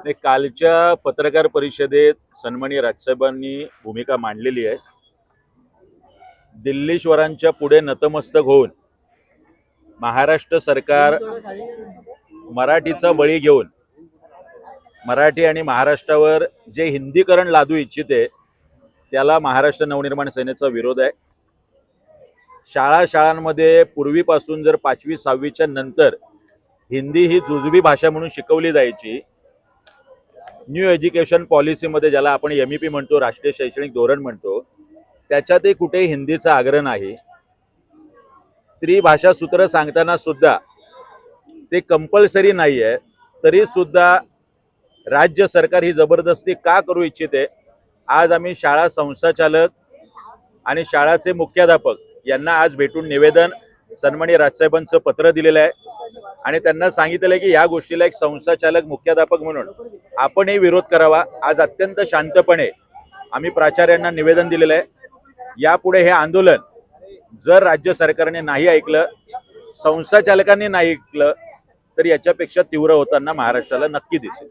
नाही, कालच्या पत्रकार परिषदेत सन्माननीय राजसाहेबांनी भूमिका मांडलेली आहे. दिल्लीश्वरांच्या पुढे नतमस्तक होऊन महाराष्ट्र सरकार मराठीचा बळी घेऊन मराठी आणि महाराष्ट्रावर जे हिंदीकरण लादू इच्छिते त्याला महाराष्ट्र नवनिर्माण सेनेचा विरोध आहे. शाळांमध्ये पूर्वीपासून जर 5वी 6वीच्या नंतर हिंदी ही जुजबी भाषा म्हणून शिकवली जायची. न्यू एज्युकेशन पॉलिसीमध्ये ज्याला आपण MEP म्हणतो, राष्ट्रीय शैक्षणिक धोरण म्हणतो, त्याच्यातही कुठेही हिंदीचा आग्रह नाही. त्रिभाषा सूत्र सांगताना सुद्धा ते कंपल्सरी नाही आहे, तरी सुद्धा राज्य सरकार ही जबरदस्ती का करू इच्छिते. आज आम्ही शाळा संस्थाचालक आणि शाळाचे मुख्याध्यापक यांना आज भेटून निवेदन सन्माननीय राजसाहेबांचं पत्र दिलेलं आहे आणि त्यांना सांगितलं की या गोष्टीला एक संस्थाचालक मुख्याध्यापक म्हणून आपणही विरोध करावा. आज अत्यंत शांतपणे आम्ही प्राचार्यांना निवेदन दिलेलं आहे. यापुढे हे आंदोलन जर राज्य सरकारने नाही ऐकलं, संस्थाचालकांनी नाही ऐकलं, तर याच्यापेक्षा तीव्र होताना महाराष्ट्राला नक्की दिसेल.